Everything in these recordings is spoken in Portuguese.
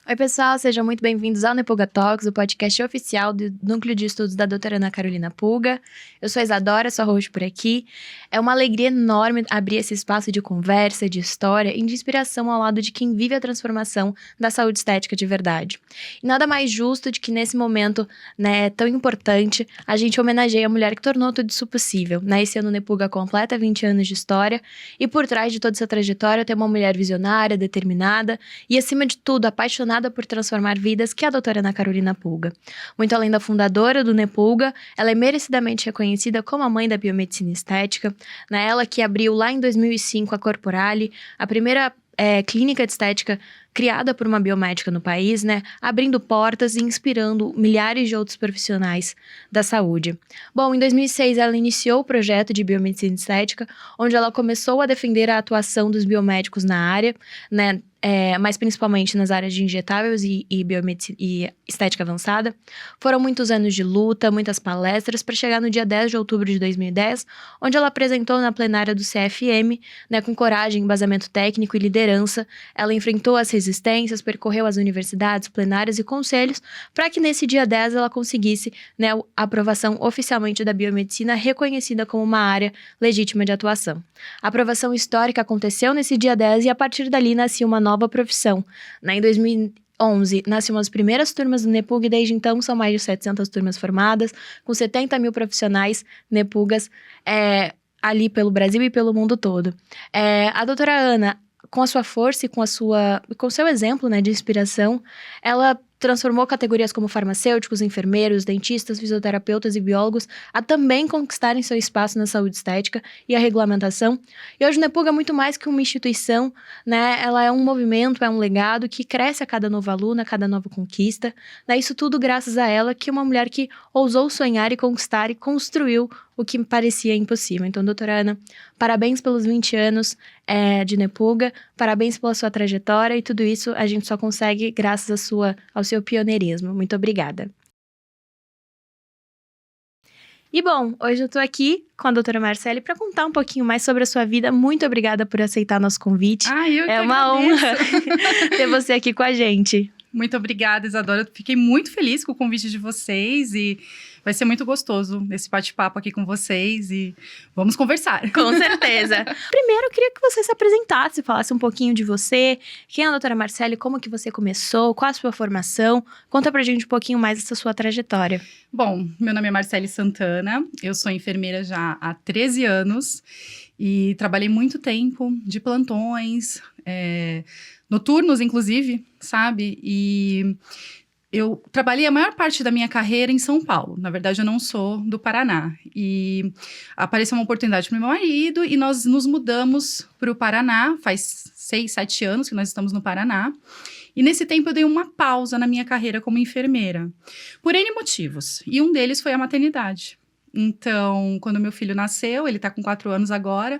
Oi, pessoal, sejam muito bem-vindos ao Nepuga Talks, o podcast oficial do Núcleo de Estudos da doutora Ana Carolina Pulga. Eu sou a Isadora, sua host por aqui. É uma alegria enorme abrir esse espaço de conversa, de história e de inspiração ao lado de quem vive a transformação da saúde estética de verdade. E nada mais justo de que nesse momento, tão importante, a gente homenageie a mulher que tornou tudo isso possível. Esse ano o Nepuga completa 20 anos de história e por trás de toda essa trajetória tem uma mulher visionária, determinada e, acima de tudo, apaixonada por transformar vidas, que é a doutora Ana Carolina Pulga. Muito além da fundadora do Nepulga, ela é merecidamente reconhecida como a mãe da biomedicina estética, ela que abriu lá em 2005 a Corporale, a primeira clínica de estética criada por uma biomédica no país, abrindo portas e inspirando milhares de outros profissionais da saúde. Bom, em 2006 ela iniciou o projeto de biomedicina estética, onde ela começou a defender a atuação dos biomédicos na área, mas principalmente nas áreas de injetáveis e biomedicina e estética avançada. Foram muitos anos de luta, muitas palestras, para chegar no dia 10 de outubro de 2010, onde ela apresentou na plenária do CFM, com coragem, embasamento técnico e liderança. Ela enfrentou as resistências, percorreu as universidades, plenárias e conselhos, para que nesse dia 10 ela conseguisse a aprovação oficialmente da biomedicina, reconhecida como uma área legítima de atuação. A aprovação histórica aconteceu nesse dia 10 e a partir dali nascia uma nova profissão. Em 2011, nasciam as primeiras turmas do Nepulga e desde então são mais de 700 turmas formadas, com 70 mil profissionais Nepulgas ali pelo Brasil e pelo mundo todo. A doutora Ana, com a sua força e com o seu exemplo de inspiração, ela transformou categorias como farmacêuticos, enfermeiros, dentistas, fisioterapeutas e biólogos a também conquistarem seu espaço na saúde estética e a regulamentação. E hoje o Nepulga é muito mais que uma instituição, Ela é um movimento, é um legado que cresce a cada novo aluno, a cada nova conquista. Isso tudo graças a ela, que é uma mulher que ousou sonhar e conquistar e construiu o que parecia impossível. Então, doutora Ana, parabéns pelos 20 anos de Nepulga, parabéns pela sua trajetória e tudo isso a gente só consegue graças ao seu pioneirismo. Muito obrigada. E bom, hoje eu tô aqui com a doutora Marcele para contar um pouquinho mais sobre a sua vida. Muito obrigada por aceitar nosso convite. Eu uma honra ter você aqui com a gente. Muito obrigada, Isadora. Fiquei muito feliz com o convite de vocês e vai ser muito gostoso esse bate-papo aqui com vocês e vamos conversar. Com certeza. Primeiro, eu queria que você se apresentasse, falasse um pouquinho de você. Quem é a doutora Marcele? Como que você começou? Qual a sua formação? Conta pra gente um pouquinho mais dessa sua trajetória. Bom, meu nome é Marcele Santana. Eu sou enfermeira já há 13 anos e trabalhei muito tempo de plantões, noturnos, inclusive, sabe? E eu trabalhei a maior parte da minha carreira em São Paulo. Na verdade, eu não sou do Paraná. E apareceu uma oportunidade para o meu marido e nós nos mudamos para o Paraná. Faz 6, 7 anos que nós estamos no Paraná. E nesse tempo eu dei uma pausa na minha carreira como enfermeira. Por N motivos. E um deles foi a maternidade. Então, quando meu filho nasceu, ele tá com 4 anos agora,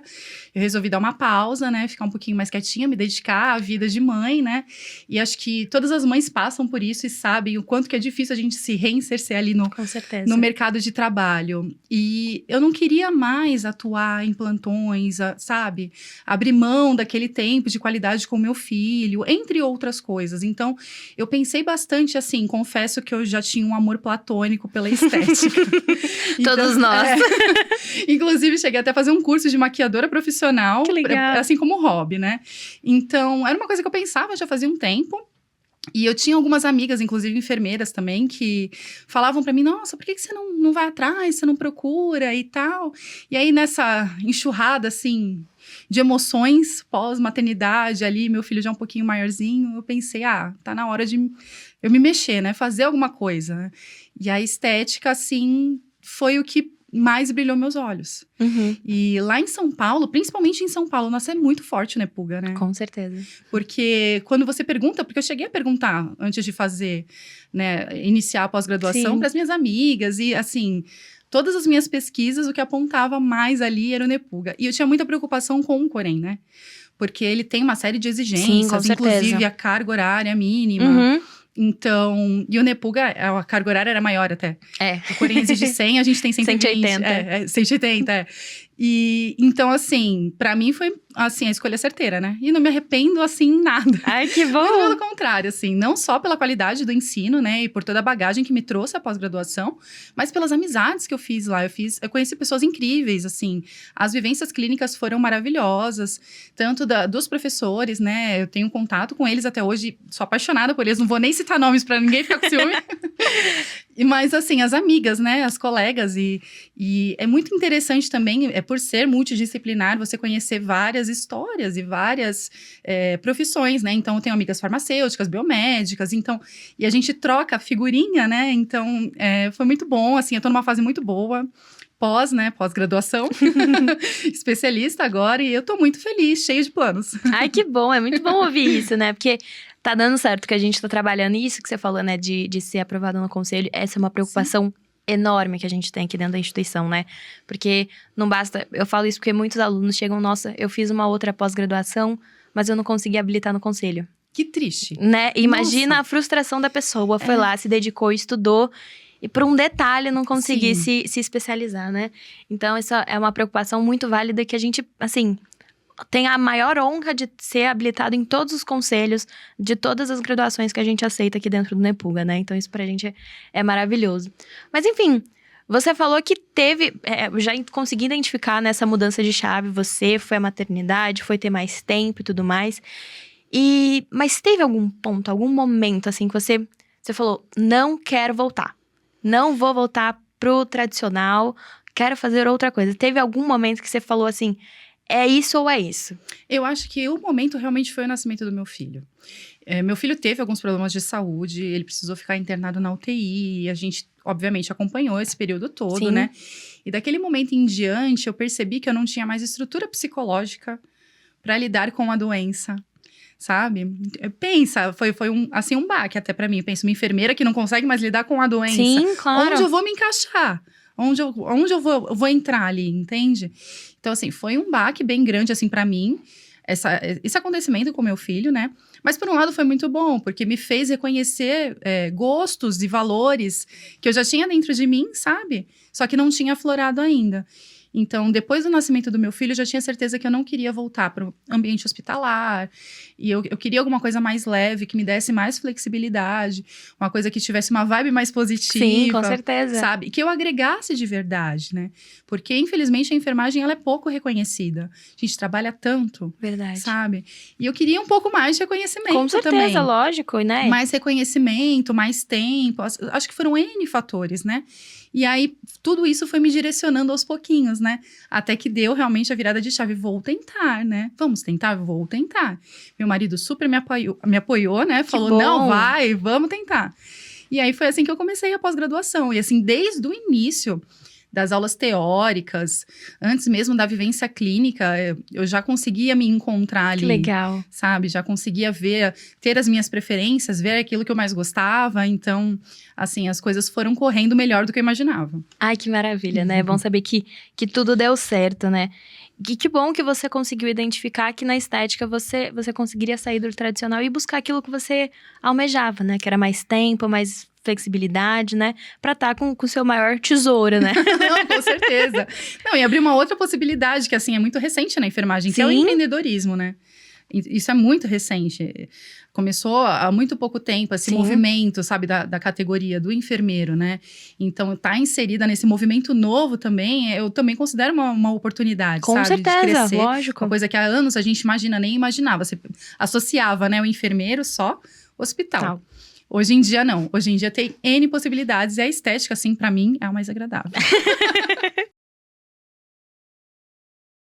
eu resolvi dar uma pausa, ficar um pouquinho mais quietinha, me dedicar à vida de mãe, E acho que todas as mães passam por isso e sabem o quanto que é difícil a gente se reinserir ali no mercado de trabalho. E eu não queria mais atuar em plantões, sabe? Abrir mão daquele tempo de qualidade com meu filho, entre outras coisas. Então, eu pensei bastante assim, confesso que eu já tinha um amor platônico pela estética. Todos nós. Inclusive, cheguei até a fazer um curso de maquiadora profissional, que legal. Assim como hobby, Então, era uma coisa que eu pensava já fazia um tempo. E eu tinha algumas amigas, inclusive enfermeiras também, que falavam pra mim, nossa, por que você não vai atrás, você não procura e tal? E aí, nessa enxurrada, assim, de emoções pós-maternidade ali, meu filho já um pouquinho maiorzinho, eu pensei, tá na hora de eu me mexer, fazer alguma coisa, E a estética, assim, foi o que mais brilhou meus olhos. Uhum. E lá em São Paulo, principalmente em São Paulo, nossa, é muito forte o Nepulga, Com certeza. Porque quando você pergunta, porque eu cheguei a perguntar antes de fazer, iniciar a pós-graduação para as minhas amigas e, assim, todas as minhas pesquisas, o que apontava mais ali era o Nepulga. E eu tinha muita preocupação com o Corém, Porque ele tem uma série de exigências, inclusive a carga horária mínima. Uhum. Então, e o Nepulga, a carga horária era maior até. O Corém exige 100, a gente tem 120. 180. 180, E, então, assim, pra mim foi assim, a escolha certeira, né? E não me arrependo, assim, nada. Ai, que bom! Muito pelo contrário, assim, não só pela qualidade do ensino, né, e por toda a bagagem que me trouxe a pós-graduação, mas pelas amizades que eu fiz lá. Eu conheci pessoas incríveis, assim, as vivências clínicas foram maravilhosas, tanto dos professores, né, eu tenho contato com eles até hoje, sou apaixonada por eles, não vou nem citar nomes pra ninguém ficar com ciúme. Mas, assim, as amigas, né, as colegas, e é muito interessante também, por ser multidisciplinar, você conhecer várias histórias e várias profissões, né, então eu tenho amigas farmacêuticas, biomédicas, então, e a gente troca figurinha, né, então foi muito bom, assim, eu tô numa fase muito boa, pós-graduação, especialista agora, e eu tô muito feliz, cheia de planos. Ai, que bom, é muito bom ouvir isso, né? Porque tá dando certo que a gente tá trabalhando, e isso que você falou, né, de ser aprovado no conselho, essa é uma preocupação enorme que a gente tem aqui dentro da instituição, né? Porque não basta, eu falo isso porque muitos alunos chegam, nossa, eu fiz uma outra pós-graduação, mas eu não consegui habilitar no conselho. Que triste. Né? Imagina a frustração da pessoa, foi lá, se dedicou, estudou, e por um detalhe não conseguir se especializar, né? Então, isso é uma preocupação muito válida que a gente, assim, tem a maior honra de ser habilitado em todos os conselhos de todas as graduações que a gente aceita aqui dentro do Nepuga, né? Então, isso pra gente é maravilhoso. Mas, enfim, você falou que teve, já consegui identificar nessa mudança de chave, você foi a maternidade, foi ter mais tempo e tudo mais. Mas teve algum ponto, algum momento, assim, que você falou, não quero voltar. Não vou voltar pro tradicional, quero fazer outra coisa. Teve algum momento que você falou assim, é isso ou é isso? Eu acho que o momento realmente foi o nascimento do meu filho. Meu filho teve alguns problemas de saúde, ele precisou ficar internado na UTI, e a gente, obviamente, acompanhou esse período todo, Sim. né? E daquele momento em diante, eu percebi que eu não tinha mais estrutura psicológica para lidar com a doença. Sabe? Pensa, foi um baque até pra mim. Penso, uma enfermeira que não consegue mais lidar com a doença. Sim, claro. Onde eu vou me encaixar? Onde eu vou entrar ali, entende? Então, assim, foi um baque bem grande, assim, pra mim. Esse acontecimento com meu filho, né? Mas, por um lado, foi muito bom, porque me fez reconhecer gostos e valores que eu já tinha dentro de mim, sabe? Só que não tinha aflorado ainda. Então, depois do nascimento do meu filho, eu já tinha certeza que eu não queria voltar para o ambiente hospitalar. E eu queria alguma coisa mais leve, que me desse mais flexibilidade. Uma coisa que tivesse uma vibe mais positiva. Sim, com certeza. Sabe? Que eu agregasse de verdade, né? Porque, infelizmente, a enfermagem, ela é pouco reconhecida. A gente trabalha tanto. Verdade. Sabe? E eu queria um pouco mais de reconhecimento com certeza, também. Lógico, né? Mais reconhecimento, mais tempo. Acho que foram N fatores, né? E aí, tudo isso foi me direcionando aos pouquinhos, né? Até que deu realmente a virada de chave. Vou tentar, né? Vamos tentar? Vou tentar. Meu marido super me apoiou, né? Falou, não, vai, vamos tentar. E aí, foi assim que eu comecei a pós-graduação. E assim, desde o início das aulas teóricas, antes mesmo da vivência clínica, eu já conseguia me encontrar ali. Que legal. Sabe? Já conseguia ter as minhas preferências, ver aquilo que eu mais gostava. Então, assim, as coisas foram correndo melhor do que eu imaginava. Ai, que maravilha, né? É bom saber que tudo deu certo, né? Que bom que você conseguiu identificar que na estética você conseguiria sair do tradicional e buscar aquilo que você almejava, né? Que era mais tempo, mais flexibilidade, né? Pra estar com o seu maior tesouro, né? Não, com certeza. Não, e abrir uma outra possibilidade, que assim, é muito recente na enfermagem, que é o empreendedorismo, né? Isso é muito recente. Começou há muito pouco tempo, esse movimento, sabe, da categoria do enfermeiro, né? Então, tá inserida nesse movimento novo também, eu também considero uma oportunidade, com sabe? certeza, de crescer. Lógico. Uma coisa que há anos a gente nem imaginava. Você associava, né, o enfermeiro só hospital. Hoje em dia, não. Hoje em dia tem N possibilidades. E a estética, assim, pra mim, é o mais agradável.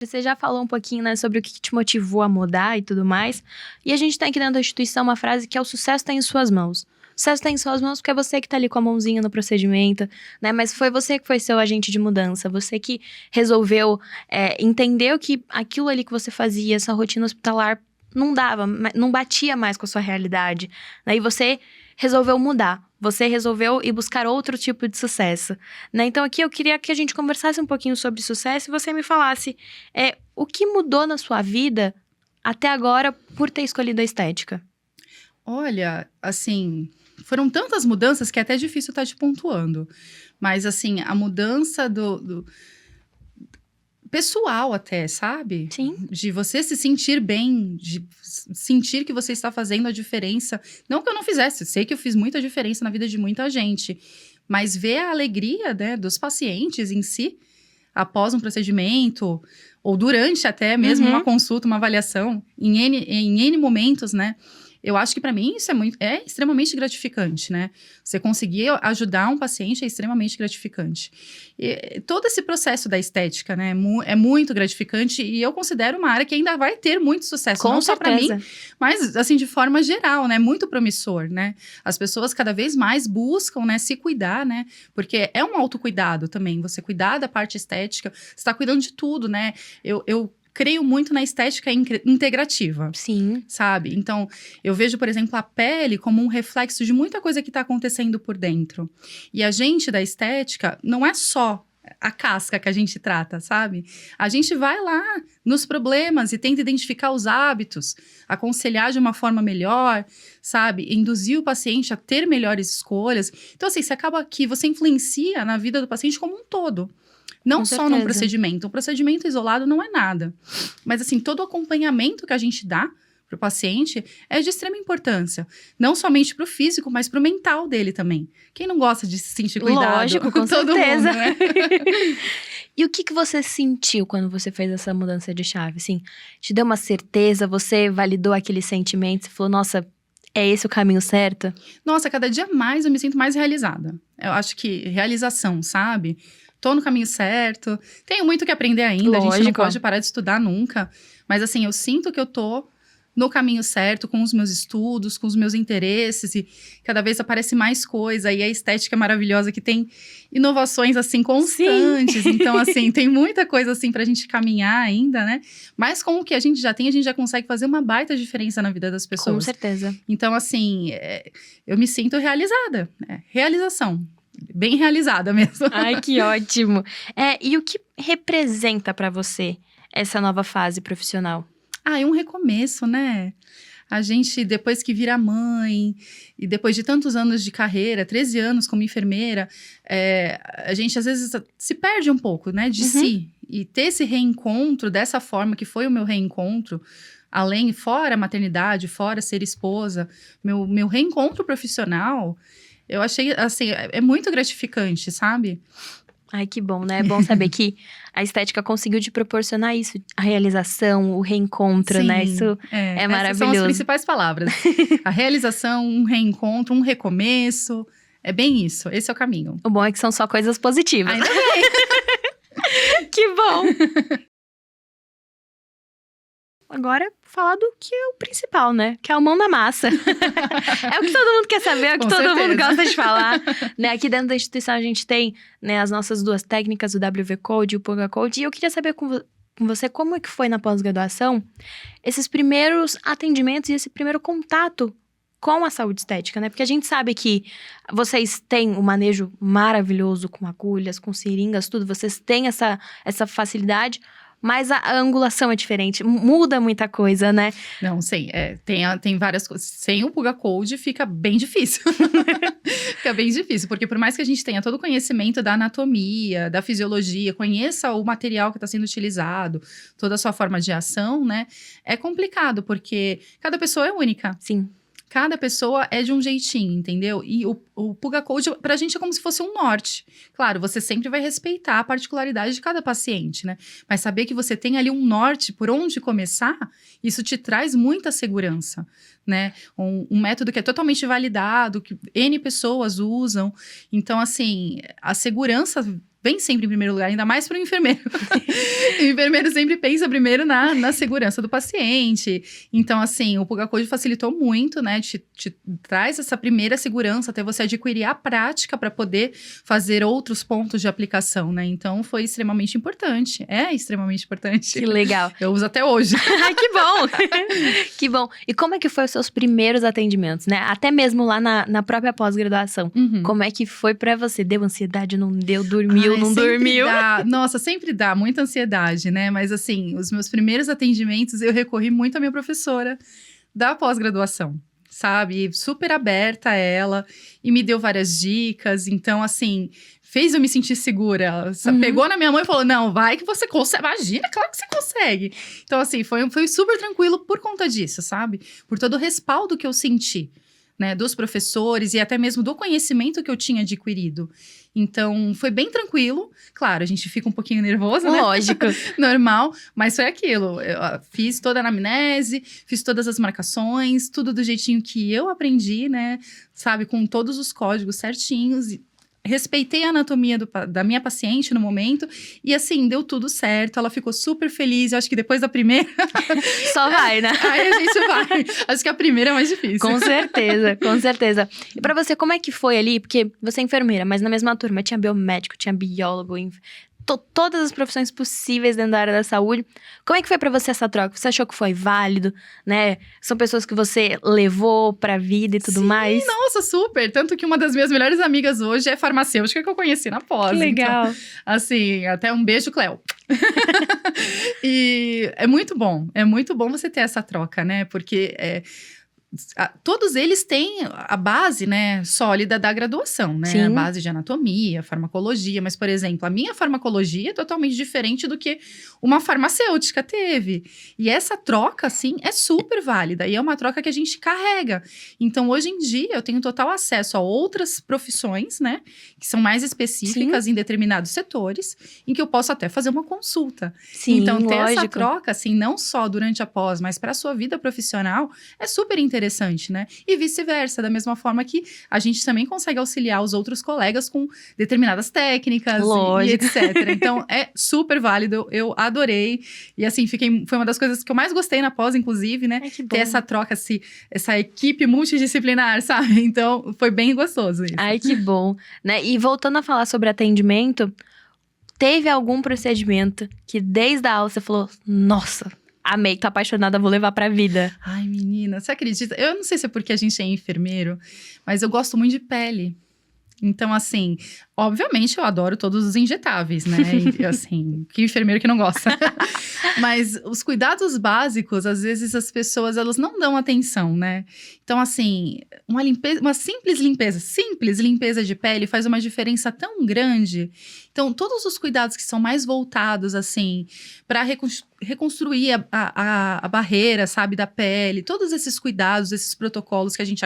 Você já falou um pouquinho, né, sobre o que te motivou a mudar e tudo mais. E a gente tem aqui dentro da instituição uma frase que é: o sucesso está em suas mãos. O sucesso está em suas mãos porque é você que tá ali com a mãozinha no procedimento, né? Mas foi você que foi seu agente de mudança. Você que resolveu entender que aquilo ali que você fazia, essa rotina hospitalar, não batia mais com a sua realidade. Né? E você resolveu mudar. Você resolveu ir buscar outro tipo de sucesso. Né? Então aqui eu queria que a gente conversasse um pouquinho sobre sucesso e você me falasse o que mudou na sua vida até agora por ter escolhido a estética. Olha, assim, foram tantas mudanças que é até difícil estar te pontuando. Mas, assim, a mudança pessoal até, sabe? Sim. De você se sentir bem, de sentir que você está fazendo a diferença. Não que eu não fizesse, sei que eu fiz muita diferença na vida de muita gente. Mas ver a alegria, né, dos pacientes em si, após um procedimento, ou durante até mesmo uma consulta, uma avaliação, em N momentos, né? Eu acho que para mim isso é extremamente gratificante, né? Você conseguir ajudar um paciente é extremamente gratificante. E todo esse processo da estética, né, é muito gratificante e eu considero uma área que ainda vai ter muito sucesso, Com não certeza. só para mim, mas assim de forma geral, né? Muito promissor, né? As pessoas cada vez mais buscam, né, se cuidar, né? Porque é um autocuidado também. Você cuidar da parte estética, você está cuidando de tudo, né? Eu creio muito na estética integrativa. Sim. Sabe? Então, eu vejo, por exemplo, a pele como um reflexo de muita coisa que está acontecendo por dentro. E a gente da estética não é só a casca que a gente trata, sabe? A gente vai lá nos problemas e tenta identificar os hábitos, aconselhar de uma forma melhor, sabe? Induzir o paciente a ter melhores escolhas. Então, assim, você acaba aqui, você influencia na vida do paciente como um todo. Não só num procedimento. O procedimento isolado não é nada. Mas, assim, todo o acompanhamento que a gente dá para o paciente é de extrema importância. Não somente para o físico, mas para o mental dele também. Quem não gosta de se sentir cuidado? Lógico, com todo certeza. Mundo, né? E o que você sentiu quando você fez essa mudança de chave? Assim, te deu uma certeza? Você validou aquele sentimento? Você falou, nossa, é esse o caminho certo? Nossa, cada dia mais eu me sinto mais realizada. Eu acho que realização, sabe? Tô no caminho certo. Tenho muito que aprender ainda. Lógico. A gente não pode parar de estudar nunca. Mas, assim, eu sinto que eu tô no caminho certo, com os meus estudos, com os meus interesses. E cada vez aparece mais coisa. E a estética é maravilhosa, que tem inovações, assim, constantes. Sim. Então, assim, tem muita coisa, assim, pra gente caminhar ainda, né? Mas com o que a gente já tem, a gente já consegue fazer uma baita diferença na vida das pessoas. Com certeza. Então, assim, eu me sinto realizada. Realização. Bem realizada mesmo. Ai, que ótimo. E o que representa pra você essa nova fase profissional? É um recomeço, né? A gente, depois que vira mãe, e depois de tantos anos de carreira, 13 anos como enfermeira, a gente às vezes se perde um pouco, né, de si. E ter esse reencontro dessa forma que foi o meu reencontro, fora a maternidade, fora ser esposa, meu reencontro profissional, eu achei, assim, é muito gratificante, sabe? Ai, que bom, né? É bom saber que a estética conseguiu te proporcionar isso. A realização, o reencontro, Sim, né? Isso é maravilhoso. Essas são as principais palavras. A realização, um reencontro, um recomeço. É bem isso, esse é o caminho. O bom é que são só coisas positivas. Ainda bem. Que bom! Agora, falar do que é o principal, né? Que é a mão na massa. É o que todo mundo quer saber, é o que todo mundo gosta de falar. Né? Aqui dentro da instituição a gente tem, né, as nossas duas técnicas, o WV Code e o Puga Code. E eu queria saber com você como é que foi na pós-graduação esses primeiros atendimentos e esse primeiro contato com a saúde estética, né? Porque a gente sabe que vocês têm um manejo maravilhoso com agulhas, com seringas, tudo. Vocês têm essa facilidade. Mas a angulação é diferente, muda muita coisa, né? Não, sim, tem várias coisas. Sem o Puga Code fica bem difícil. Fica bem difícil, porque por mais que a gente tenha todo o conhecimento da anatomia, da fisiologia, conheça o material que está sendo utilizado, toda a sua forma de ação, né? É complicado, porque cada pessoa é única. Sim. Cada pessoa é de um jeitinho, entendeu? E o Puga Code, pra gente, é como se fosse um norte. Claro, você sempre vai respeitar a particularidade de cada paciente, né? Mas saber que você tem ali um norte por onde começar, isso te traz muita segurança, né? Um método que é totalmente validado, que N pessoas usam. Então, assim, a segurança vem sempre em primeiro lugar, ainda mais para o enfermeiro. O enfermeiro sempre pensa primeiro na segurança do paciente. Então, assim, o Puga Code facilitou muito, né? Te traz essa primeira segurança até você adquirir a prática para poder fazer outros pontos de aplicação, né? Então, foi extremamente importante. É extremamente importante. Que legal. Eu uso até hoje. Ai, que bom! Que bom. E como é que foi os seus primeiros atendimentos, né? Até mesmo lá na própria pós-graduação. Como é que foi para você? Deu ansiedade, não deu? Dormiu? Não dormiu? Nossa, sempre dá muita ansiedade, né? Mas assim, os meus primeiros atendimentos, eu recorri muito à minha professora da pós-graduação. sabe? Super aberta ela e me deu várias dicas. Então, assim, fez eu me sentir segura. Ela pegou na minha mão e falou, não, vai que você consegue. Imagina, claro que você consegue. Então, assim, foi super tranquilo por conta disso, sabe? Por todo o respaldo que eu senti, né? Dos professores e até mesmo do conhecimento que eu tinha adquirido. Então, foi bem tranquilo. Claro, a gente fica um pouquinho nervoso, né? Lógico. Normal, mas foi aquilo. Eu fiz toda a anamnese, fiz todas as marcações, tudo do jeitinho que eu aprendi, né? Sabe, com todos os códigos certinhos. Respeitei a anatomia da minha paciente no momento. E assim, deu tudo certo. Ela ficou super feliz. Eu acho que depois da primeira… Só vai, né? Aí a gente vai. Acho que a primeira é mais difícil. Com certeza, com certeza. E pra você, como é que foi ali? Porque você é enfermeira, mas na mesma turma tinha biomédico, tinha biólogo, todas as profissões possíveis dentro da área da saúde. Como é que foi pra você essa troca? Você achou que foi válido, né? São pessoas que você levou pra vida e tudo mais? Nossa, super! Tanto que uma das minhas melhores amigas hoje é farmacêutica que eu conheci na pós. Que legal. Então, assim, até um beijo, Cléo. E é muito bom você ter essa troca, né? Porque… todos eles têm a base, né, sólida da graduação, né? Sim. A base de anatomia, farmacologia. Mas, por exemplo, a minha farmacologia é totalmente diferente do que uma farmacêutica teve. E essa troca, assim, é super válida. E é uma troca que a gente carrega. Então, hoje em dia, eu tenho total acesso a outras profissões, né? Que são mais específicas em determinados setores, em que eu posso até fazer uma consulta. Sim, então, ter lógico. essa troca, assim, não só durante a pós, mas para a sua vida profissional, é super interessante, né? E vice-versa, da mesma forma que a gente também consegue auxiliar os outros colegas com determinadas técnicas e etc. Então, é super válido, eu adorei. E assim, foi uma das coisas que eu mais gostei na pós, inclusive, né? Ai, que bom. Ter essa troca, essa equipe multidisciplinar, sabe? Então, foi bem gostoso isso. Ai, que bom. Né? E voltando a falar sobre atendimento, teve algum procedimento que desde a aula você falou, nossa… Amei, tô apaixonada, vou levar pra vida. Ai, menina, você acredita? Eu não sei se é porque a gente é enfermeiro, mas eu gosto muito de pele. Então, assim, obviamente eu adoro todos os injetáveis, né? E, assim, que enfermeiro que não gosta. Mas os cuidados básicos, às vezes as pessoas, elas não dão atenção, né? Então, assim, uma simples limpeza de pele faz uma diferença tão grande. Então, todos os cuidados que são mais voltados, assim, para reconstruir a barreira, sabe, da pele, todos esses cuidados, esses protocolos que a gente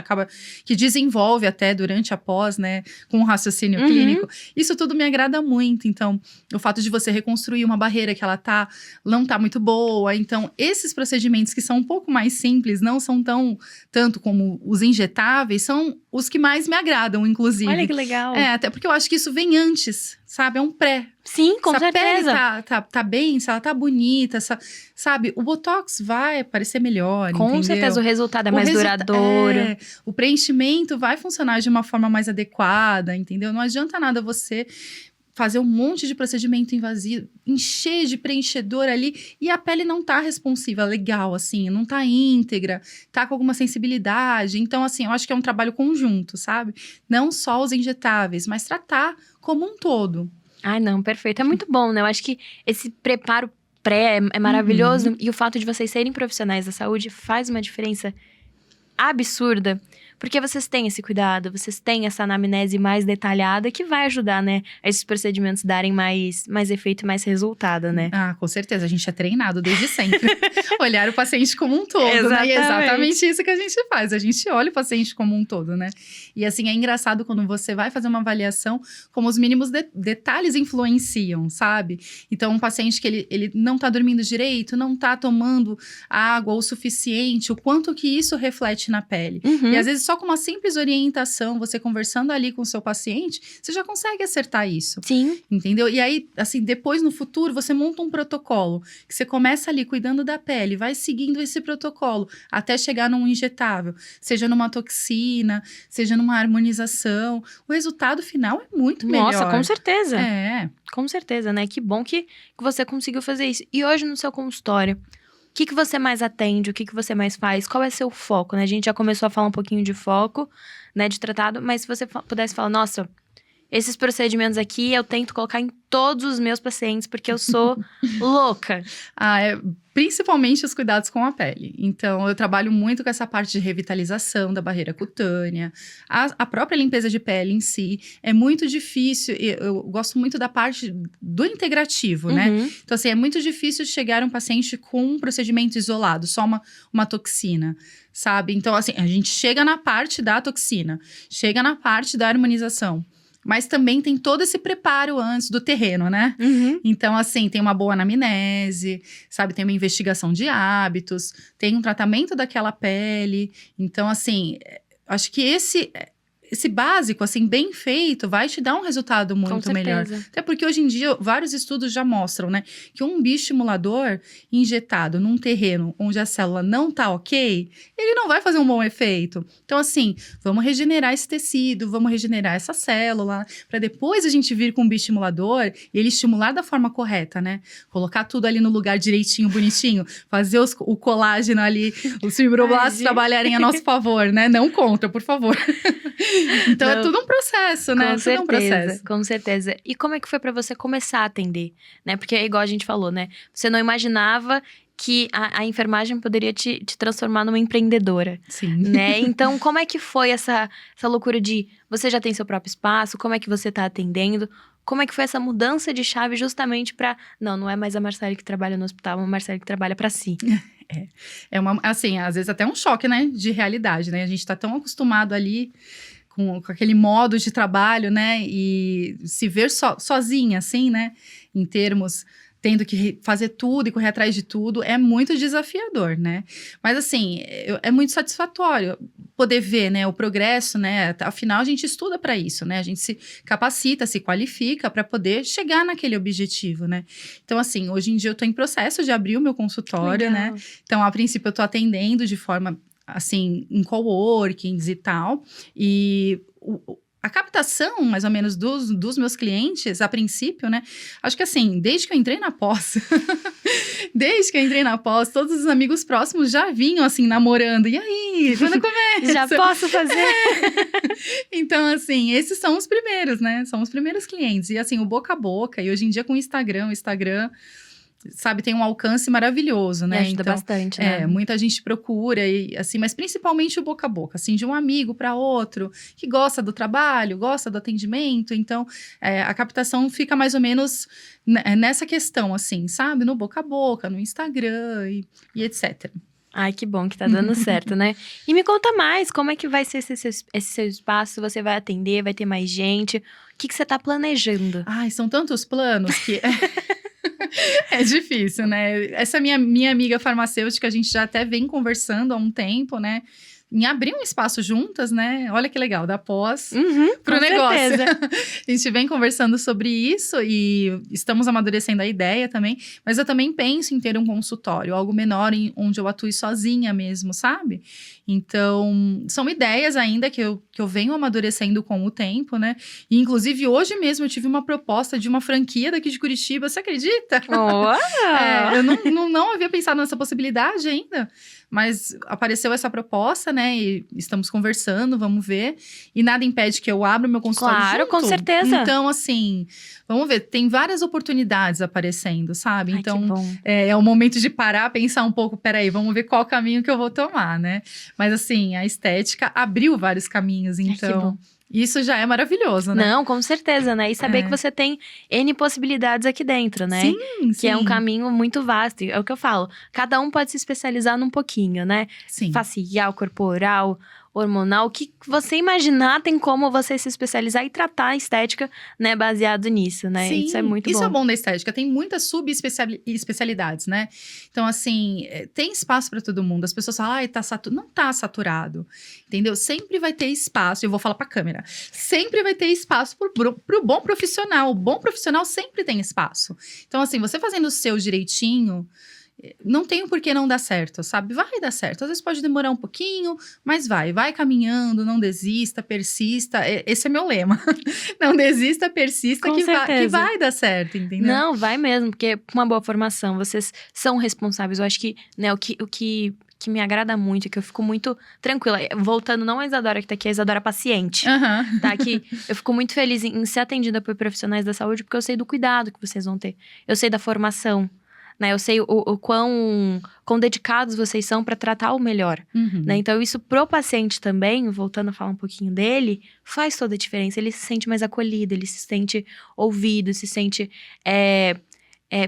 que desenvolve até durante a pós, né, com o raciocínio clínico, isso tudo me agrada muito. Então, o fato de você reconstruir uma barreira que ela não tá muito boa, então, esses procedimentos que são um pouco mais simples, não são tanto como os injetáveis, são os que mais me agradam, inclusive. Olha que legal. Até porque eu acho que isso vem antes, sabe, é um pré. Sim, com certeza. Se a pele tá bem, se ela tá bonita, sabe? O Botox vai parecer melhor, com entendeu? certeza, o resultado é mais duradouro. O preenchimento vai funcionar de uma forma mais adequada, entendeu? Não adianta nada você fazer um monte de procedimento invasivo, encher de preenchedor ali, e a pele não tá responsiva, legal, assim, não tá íntegra, tá com alguma sensibilidade. Então, assim, eu acho que é um trabalho conjunto, sabe? Não só os injetáveis, mas tratar como um todo. Ai, não, perfeito. É muito bom, né? Eu acho que esse preparo pré é maravilhoso. E o fato de vocês serem profissionais da saúde faz uma diferença absurda. Porque vocês têm esse cuidado, vocês têm essa anamnese mais detalhada que vai ajudar, né? A esses procedimentos darem mais efeito e mais resultado, né? Ah, com certeza. A gente é treinado desde sempre. Olhar o paciente como um todo, Exatamente. né? E é exatamente isso que a gente faz. A gente olha o paciente como um todo, né? E assim, é engraçado quando você vai fazer uma avaliação, como os mínimos detalhes influenciam, sabe? Então, um paciente que ele não tá dormindo direito, não tá tomando água o suficiente, o quanto que isso reflete na pele. E às vezes só com uma simples orientação, você conversando ali com o seu paciente, você já consegue acertar isso. Sim. Entendeu? E aí, assim, depois no futuro, você monta um protocolo, que você começa ali cuidando da pele, vai seguindo esse protocolo, até chegar num injetável, seja numa toxina, seja numa harmonização. O resultado final é muito melhor. Nossa, com certeza. É. Com certeza, né? Que bom que você conseguiu fazer isso. E hoje no seu consultório, o que você mais atende? O que você mais faz? Qual é seu foco, né? A gente já começou a falar um pouquinho de foco, né? De tratado. Mas se você pudesse falar, nossa, esses procedimentos aqui eu tento colocar em todos os meus pacientes, porque eu sou louca. Principalmente os cuidados com a pele. Então, eu trabalho muito com essa parte de revitalização da barreira cutânea, a própria limpeza de pele em si. É muito difícil, eu gosto muito da parte do integrativo, né? Então, assim, é muito difícil chegar um paciente com um procedimento isolado, só uma toxina, sabe? Então, assim, a gente chega na parte da toxina, chega na parte da harmonização. Mas também tem todo esse preparo antes do terreno, né? Então, assim, tem uma boa anamnese, sabe? Tem uma investigação de hábitos, tem um tratamento daquela pele. Então, assim, acho que esse básico, assim, bem feito, vai te dar um resultado muito melhor. Até porque hoje em dia, vários estudos já mostram, né? Que um bioestimulador injetado num terreno onde a célula não tá ok, ele não vai fazer um bom efeito. Então, assim, vamos regenerar esse tecido, vamos regenerar essa célula, para depois a gente vir com um bioestimulador e ele estimular da forma correta, né? Colocar tudo ali no lugar direitinho, bonitinho, fazer o colágeno ali, os fibroblastos trabalharem a nosso favor, né? Não contra, por favor. Então, é tudo um processo, né? Com certeza. E como é que foi pra você começar a atender? Né? Porque é igual a gente falou, né? Você não imaginava que a enfermagem poderia te transformar numa empreendedora. Sim. Né? Então, como é que foi essa loucura de você já tem seu próprio espaço? Como é que você tá atendendo? Como é que foi essa mudança de chave justamente pra... Não é mais a Marcele que trabalha no hospital, é uma Marcele que trabalha pra si. Assim, às vezes até um choque, né? De realidade, né? A gente tá tão acostumado ali com aquele modo de trabalho, né? E se ver sozinha, assim, né? Em termos, tendo que fazer tudo e correr atrás de tudo, é muito desafiador, né? Mas, assim, é muito satisfatório poder ver, né? O progresso, né? Afinal, a gente estuda para isso, né? A gente se capacita, se qualifica para poder chegar naquele objetivo, né? Então, assim, hoje em dia eu tô em processo de abrir o meu consultório, né? Então, a princípio, eu tô atendendo de forma... assim, em coworkings e tal, e a captação, mais ou menos, dos meus clientes, a princípio, né, acho que assim, desde que eu entrei na pós, todos os amigos próximos já vinham, assim, namorando, e aí, quando começa? Já posso fazer? Então, assim, esses são os primeiros, né, são os primeiros clientes, e assim, o boca a boca, e hoje em dia com o Instagram, sabe, tem um alcance maravilhoso, né? Ajuda bastante, né? Muita gente procura, e, assim, mas principalmente o boca a boca, assim, de um amigo para outro, que gosta do trabalho, gosta do atendimento, então a captação fica mais ou menos nessa questão, assim, sabe? No boca a boca, no Instagram e etc. Ai, que bom que tá dando certo, né? E me conta mais, como é que vai ser esse seu espaço? Você vai atender, vai ter mais gente? O que você tá planejando? Ai, são tantos planos que... É difícil, né? Essa minha amiga farmacêutica, a gente já até vem conversando há um tempo, né? Em abrir um espaço juntas, né? Olha que legal, da pós pro negócio. Certeza. A gente vem conversando sobre isso e estamos amadurecendo a ideia também. Mas eu também penso em ter um consultório, algo menor, onde eu atue sozinha mesmo, sabe? Então, são ideias ainda que eu venho amadurecendo com o tempo, né? E, inclusive, hoje mesmo eu tive uma proposta de uma franquia daqui de Curitiba, você acredita? Eu não havia pensado nessa possibilidade ainda, mas apareceu essa proposta, né? E estamos conversando, vamos ver. E nada impede que eu abra o meu consultório junto. Claro, com certeza. Então, assim, vamos ver. Tem várias oportunidades aparecendo, sabe? Ai, então, que bom. É o momento de parar, pensar um pouco. Peraí, vamos ver qual caminho que eu vou tomar, né? Mas, assim, a estética abriu vários caminhos, então... Ai, que bom. Isso já é maravilhoso, né? Não, com certeza, né? E saber que você tem N possibilidades aqui dentro, né? Sim, que é um caminho muito vasto. É o que eu falo. Cada um pode se especializar num pouquinho, né? Sim. Facial, corporal, hormonal. O que você imaginar tem como você se especializar e tratar a estética, né? Baseado nisso, né? Sim, isso é muito bom. Isso é bom da estética. Tem muitas subespecialidades, né? Então, assim, tem espaço para todo mundo. As pessoas falam, ai, não tá saturado. Entendeu? Sempre vai ter espaço. Eu vou falar pra câmera. Sempre vai ter espaço pro bom profissional. O bom profissional sempre tem espaço. Então, assim, você fazendo o seu direitinho... Não tem por que não dar certo, sabe? Vai dar certo. Às vezes pode demorar um pouquinho, mas vai caminhando, não desista, persista. Esse é meu lema. Não desista, persista, que vai dar certo, entendeu? Não, vai mesmo, porque com uma boa formação, vocês são responsáveis. Eu acho que, né, o que que me agrada muito, que eu fico muito tranquila. Voltando, não a Isadora que tá aqui, a Isadora paciente. Tá? Que eu fico muito feliz em ser atendida por profissionais da saúde, porque eu sei do cuidado que vocês vão ter. Eu sei da formação, né? Eu sei o quão dedicados vocês são para tratar o melhor, né? Então, isso pro paciente também, voltando a falar um pouquinho dele, faz toda a diferença. Ele se sente mais acolhido, ele se sente ouvido, se sente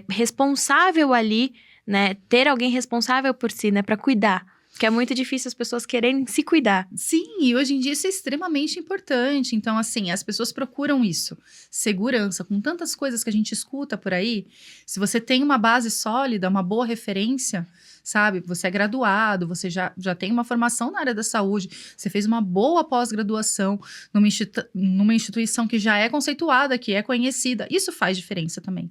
responsável ali, né? Ter alguém responsável por si, né? Para cuidar. Porque é muito difícil as pessoas quererem se cuidar. Sim, e hoje em dia isso é extremamente importante. Então, assim, as pessoas procuram isso. Segurança, com tantas coisas que a gente escuta por aí. Se você tem uma base sólida, uma boa referência, sabe? Você é graduado, você já tem uma formação na área da saúde, você fez uma boa pós-graduação numa instituição que já é conceituada, que é conhecida. Isso faz diferença também,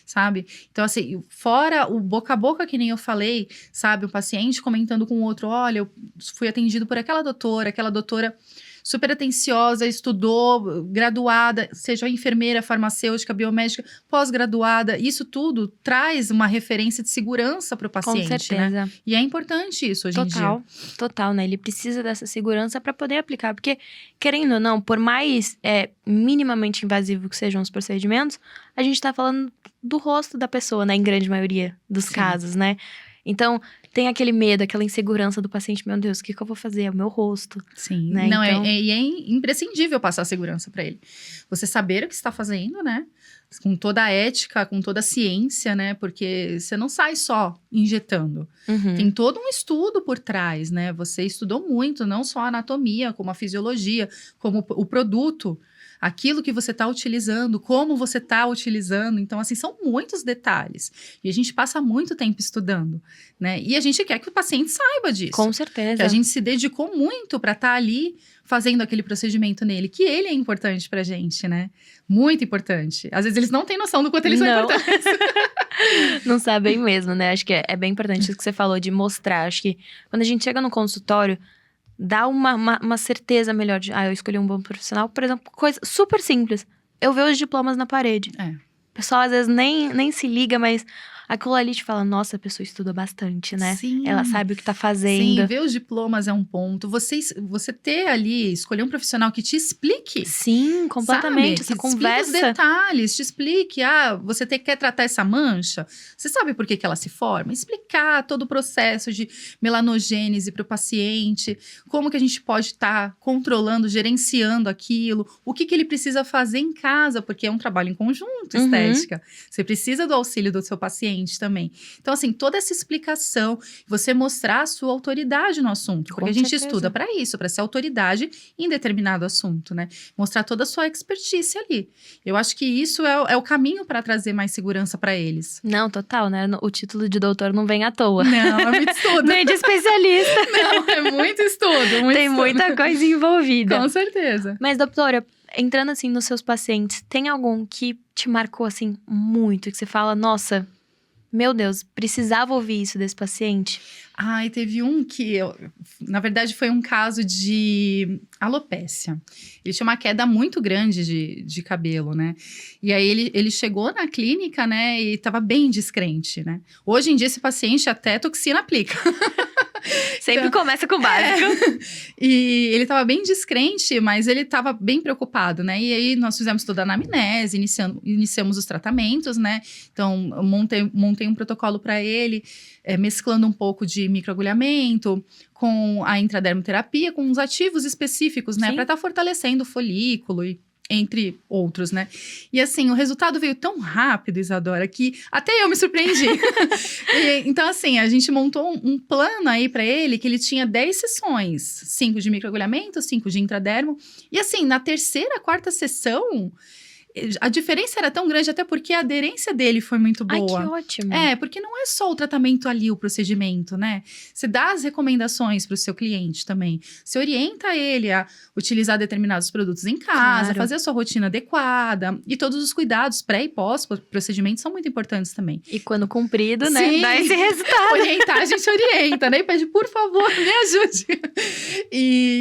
sabe? Então, assim, fora o boca a boca, que nem eu falei, sabe? O paciente comentando com o outro, olha, eu fui atendido por aquela doutora super atenciosa, estudou, graduada, seja enfermeira, farmacêutica, biomédica, pós-graduada. Isso tudo traz uma referência de segurança para o paciente, com certeza, né? E é importante isso hoje em dia. Total, né? Ele precisa dessa segurança para poder aplicar. Porque, querendo ou não, por mais minimamente invasivo que sejam os procedimentos, a gente tá falando do rosto da pessoa, né? Em grande maioria dos casos, né? Então, tem aquele medo, aquela insegurança do paciente. Meu Deus, o que eu vou fazer? É o meu rosto. Sim, né? Não, então... é imprescindível passar segurança para ele. Você saber o que está fazendo, né? Com toda a ética, com toda a ciência, né? Porque você não sai só injetando. Tem todo um estudo por trás, né? Você estudou muito, não só a anatomia, como a fisiologia, como o produto. Aquilo que você está utilizando, como você está utilizando. Então, assim, são muitos detalhes. E a gente passa muito tempo estudando, né? E a gente quer que o paciente saiba disso. Com certeza. Que a gente se dedicou muito para estar ali fazendo aquele procedimento nele. Que ele é importante pra gente, né? Muito importante. Às vezes eles não têm noção do quanto eles são importantes. Não sabem mesmo, né? Acho que é bem importante isso que você falou de mostrar. Acho que quando a gente chega no consultório, dá uma certeza melhor de, eu escolhi um bom profissional. Por exemplo, coisa super simples. Eu vejo os diplomas na parede. O pessoal às vezes nem se liga, mas aquilo ali te fala, nossa, a pessoa estuda bastante, né? Sim. Ela sabe o que tá fazendo. Sim, ver os diplomas é um ponto. Você ter ali, escolher um profissional que te explique. Sim, completamente. Sabe? Essa conversa. Explique os detalhes, te explique. Você quer tratar essa mancha? Você sabe por que ela se forma? Explicar todo o processo de melanogênese para o paciente. Como que a gente pode estar controlando, gerenciando aquilo. O que ele precisa fazer em casa, porque é um trabalho em conjunto, estética. Você precisa do auxílio do seu paciente também. Então, assim, toda essa explicação, você mostrar a sua autoridade no assunto. Porque a gente estuda para isso, para ser autoridade em determinado assunto, né? Mostrar toda a sua expertise ali. Eu acho que isso é o caminho para trazer mais segurança para eles. Não, total, né? O título de doutor não vem à toa. Não, é muito estudo. Nem de especialista. Não, é muito estudo. Tem muita coisa envolvida. Com certeza. Mas, doutora, entrando assim nos seus pacientes, tem algum que te marcou assim muito? Que você fala, nossa, meu Deus, precisava ouvir isso desse paciente? E teve um que, na verdade, foi um caso de alopécia. Ele tinha uma queda muito grande de cabelo, né? E aí ele chegou na clínica, né? E tava bem descrente, né? Hoje em dia, esse paciente até toxina aplica. Sempre começa com o básico. E ele estava bem descrente, mas ele estava bem preocupado, né? E aí nós fizemos toda a anamnese, iniciamos os tratamentos, né? Então, eu montei um protocolo para ele, mesclando um pouco de microagulhamento com a intradermoterapia, com uns ativos específicos, né? Para estar fortalecendo o folículo entre outros, né? E assim, o resultado veio tão rápido, Isadora, que até eu me surpreendi. Então, assim, a gente montou um plano aí para ele, que ele tinha 10 sessões. 5 de microagulhamento, 5 de intradermo. E assim, na terceira, quarta sessão, a diferença era tão grande, até porque a aderência dele foi muito boa. Ai, que ótimo. Porque não é só o tratamento ali, o procedimento, né? Você dá as recomendações para o seu cliente também. Você orienta ele a utilizar determinados produtos em casa, fazer a sua rotina adequada. E todos os cuidados pré e pós-procedimento são muito importantes também. E quando cumprido, né? Sim. Dá esse resultado. Orientar, a gente orienta, né? E pede, por favor, me ajude.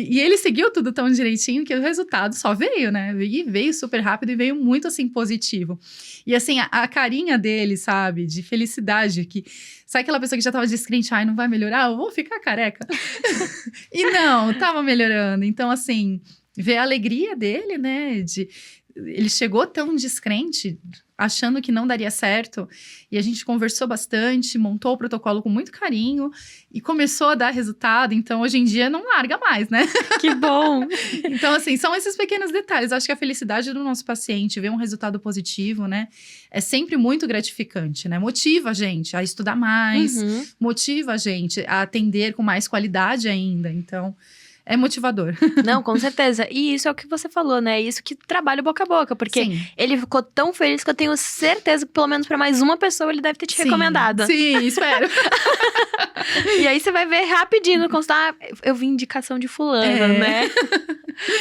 E ele seguiu tudo tão direitinho que o resultado só veio, né? E veio super rápido e veio muito, assim, positivo. E, assim, a carinha dele, sabe? De felicidade, que... Sabe aquela pessoa que já tava descrente, ai, não vai melhorar? Eu vou ficar careca. E não, tava melhorando. Então, assim, ver a alegria dele, né? Ele chegou tão descrente, achando que não daria certo, e a gente conversou bastante, montou o protocolo com muito carinho, e começou a dar resultado, então hoje em dia não larga mais, né? Que bom! Então, assim, são esses pequenos detalhes. Acho que a felicidade do nosso paciente, ver um resultado positivo, né? É sempre muito gratificante, né? Motiva a gente a estudar mais, motiva a gente a atender com mais qualidade ainda, então... É motivador. Não, com certeza. E isso é o que você falou, né? Isso que trabalha boca a boca. Porque Sim. ele ficou tão feliz que eu tenho certeza que pelo menos pra mais uma pessoa ele deve ter te recomendado. Sim, espero. E aí você vai ver rapidinho no consultório. Eu vi indicação de fulano, né?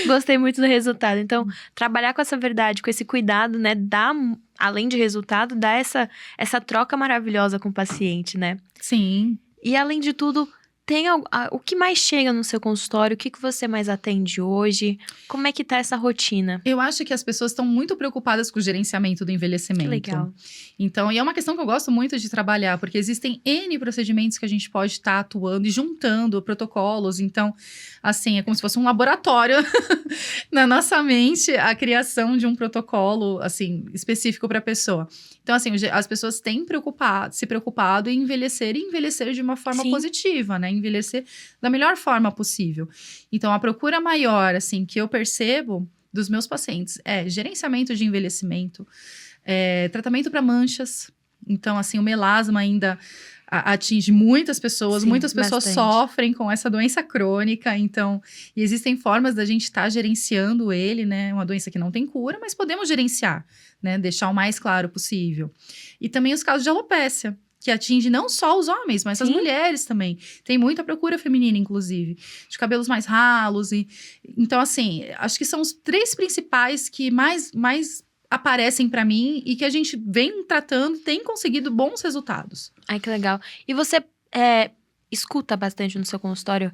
Gostei muito do resultado. Então, trabalhar com essa verdade, com esse cuidado, né? Dá, além de resultado, dá essa troca maravilhosa com o paciente, né? Sim. E além de tudo... o que mais chega no seu consultório? O que você mais atende hoje? Como é que tá essa rotina? Eu acho que as pessoas estão muito preocupadas com o gerenciamento do envelhecimento. Que legal. Então, e é uma questão que eu gosto muito de trabalhar, porque existem N procedimentos que a gente pode estar atuando e juntando protocolos. Então, assim, é como se fosse um laboratório na nossa mente, a criação de um protocolo, assim, específico para a pessoa. Então, assim, as pessoas têm se preocupado em envelhecer e envelhecer de uma forma positiva, né? Envelhecer da melhor forma possível. Então, a procura maior, assim, que eu percebo dos meus pacientes é gerenciamento de envelhecimento, tratamento para manchas. Então, assim, o melasma ainda atinge muitas pessoas. Sim, muitas pessoas bastante. sofrem com essa doença crônica. Então, e existem formas da gente estar gerenciando ele, né? Uma doença que não tem cura, mas podemos gerenciar, né? Deixar o mais claro possível. E também os casos de alopécia, que atinge não só os homens, mas as mulheres também. Tem muita procura feminina, inclusive, de cabelos mais ralos. Então, assim, acho que são os 3 principais que mais aparecem para mim e que a gente vem tratando, tem conseguido bons resultados. Ai, que legal. E você escuta bastante no seu consultório,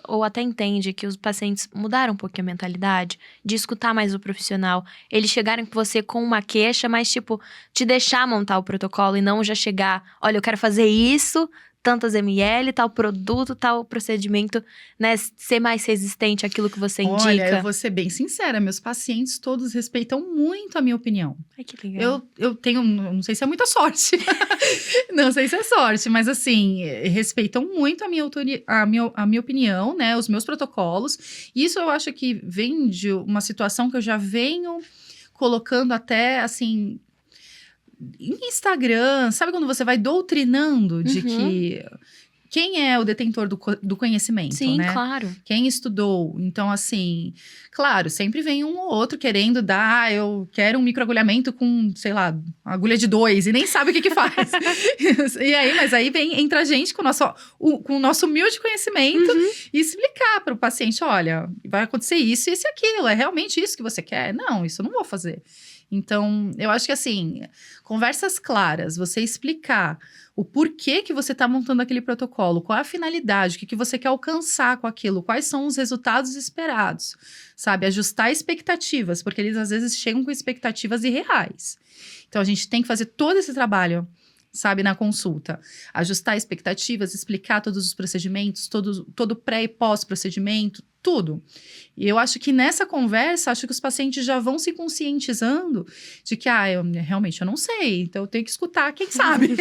ou até entende que os pacientes mudaram um pouquinho a mentalidade de escutar mais o profissional, eles chegarem com você com uma queixa, mas tipo, te deixar montar o protocolo e não já chegar, olha, eu quero fazer isso, tantas ml, tal produto, tal procedimento, né, ser mais resistente àquilo que você indica. Olha, eu vou ser bem sincera, meus pacientes todos respeitam muito a minha opinião. Ai, que legal. Eu tenho, não sei se é muita sorte, não sei se é sorte, mas assim, respeitam muito a minha opinião, né, os meus protocolos. Isso eu acho que vem de uma situação que eu já venho colocando até, assim... Em Instagram, sabe quando você vai doutrinando de que quem é o detentor do conhecimento, Sim, né? claro. Quem estudou. Então, assim, claro, sempre vem um ou outro querendo dar, eu quero um microagulhamento com, sei lá, agulha de 2 e nem sabe o que faz. Mas aí entra a gente com o nosso humilde conhecimento e explicar para o paciente, olha, vai acontecer isso, isso e aquilo, é realmente isso que você quer? Não, isso eu não vou fazer. Então, eu acho que assim, conversas claras, você explicar o porquê que você está montando aquele protocolo, qual é a finalidade, o que você quer alcançar com aquilo, quais são os resultados esperados, sabe? Ajustar expectativas, porque eles às vezes chegam com expectativas irreais. Então, a gente tem que fazer todo esse trabalho, sabe, na consulta. Ajustar expectativas, explicar todos os procedimentos, todo pré e pós-procedimento, tudo. E eu acho que nessa conversa, acho que os pacientes já vão se conscientizando de que, realmente eu não sei, então eu tenho que escutar quem sabe.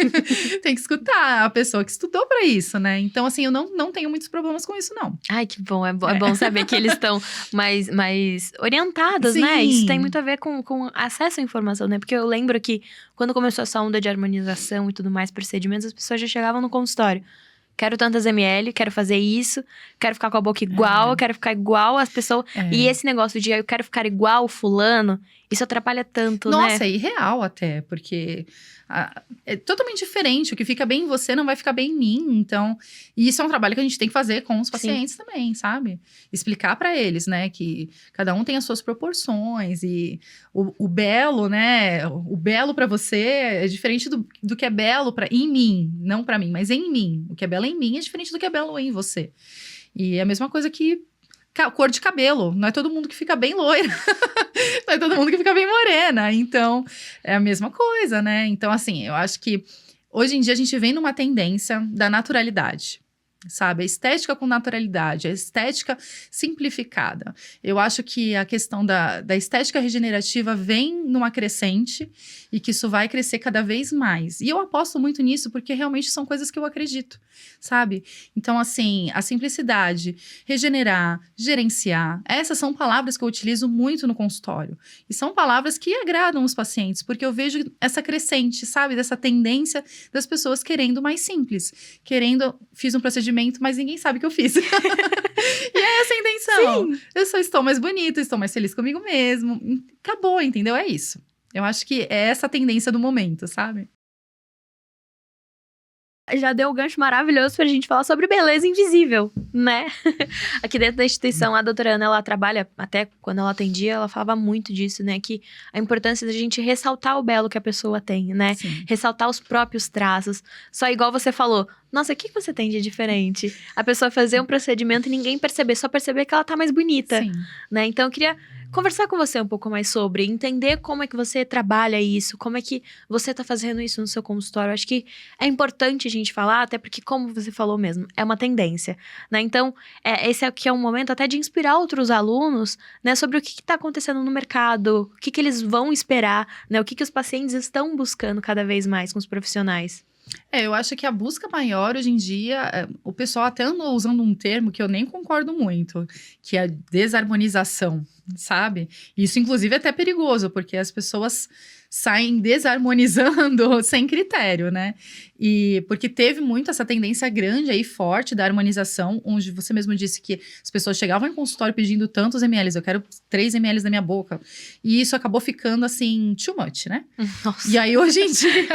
Tem que escutar a pessoa que estudou para isso, né? Então, assim, eu não tenho muitos problemas com isso, não. Ai, que bom. É bom saber que eles estão mais orientados, Sim. né? Isso tem muito a ver com acesso à informação, né? Porque eu lembro que quando começou essa onda de harmonização e tudo mais, procedimentos, as pessoas já chegavam no consultório. Quero tantas ml, quero fazer isso, quero ficar com a boca igual, quero ficar igual as pessoas. E esse negócio de eu quero ficar igual o fulano, isso atrapalha tanto, né? Nossa, é irreal até, porque é totalmente diferente. O que fica bem em você não vai ficar bem em mim. Então, e isso é um trabalho que a gente tem que fazer com os pacientes também, sabe? Explicar para eles, né, que cada um tem as suas proporções e o belo, né, o belo para você é diferente do que é belo em mim, não para mim, mas em mim. O que é belo em mim é diferente do que é belo em você. E é a mesma coisa que cor de cabelo. Não é todo mundo que fica bem loira. Não é todo mundo que fica bem morena. Então, é a mesma coisa, né? Então, assim, eu acho que hoje em dia a gente vem numa tendência da naturalidade. Sabe, a estética com naturalidade, a estética simplificada. Eu acho que a questão da estética regenerativa vem numa crescente e que isso vai crescer cada vez mais. E eu aposto muito nisso porque realmente são coisas que eu acredito, sabe? Então, assim, a simplicidade, regenerar, gerenciar, essas são palavras que eu utilizo muito no consultório. E são palavras que agradam os pacientes, porque eu vejo essa crescente, sabe? Dessa tendência das pessoas querendo mais simples, fiz um procedimento, mas ninguém sabe que eu fiz. E é essa a intenção. Sim. Eu só estou mais bonita, estou mais feliz comigo mesmo. Acabou, entendeu? É isso. Eu acho que é essa a tendência do momento, sabe? Já deu um gancho maravilhoso pra gente falar sobre beleza invisível, né? Aqui dentro da instituição, a doutora Ana, ela trabalha, até quando ela atendia, ela falava muito disso, né? Que a importância da gente ressaltar o belo que a pessoa tem, né? Sim. Ressaltar os próprios traços. Só igual você falou, nossa, o que você tem de diferente? A pessoa fazer um procedimento e ninguém perceber, só perceber que ela tá mais bonita, Sim. né? Então, eu queria conversar com você um pouco mais sobre, entender como é que você trabalha isso, como é que você tá fazendo isso no seu consultório. Eu acho que é importante a gente falar, até porque, como você falou mesmo, é uma tendência, né? Então, esse aqui é um momento até de inspirar outros alunos, né, sobre o que tá acontecendo no mercado, o que eles vão esperar, né? O que os pacientes estão buscando cada vez mais com os profissionais. Eu acho que a busca maior hoje em dia, o pessoal até andou usando um termo que eu nem concordo muito, que é a desarmonização, sabe? Isso, inclusive, é até perigoso, porque as pessoas saem desarmonizando sem critério, né? E porque teve muito essa tendência grande aí, forte, da harmonização, onde você mesmo disse que as pessoas chegavam em consultório pedindo tantos ml, eu quero 3 ml na minha boca. E isso acabou ficando, assim, too much, né? Nossa. E aí, hoje em dia,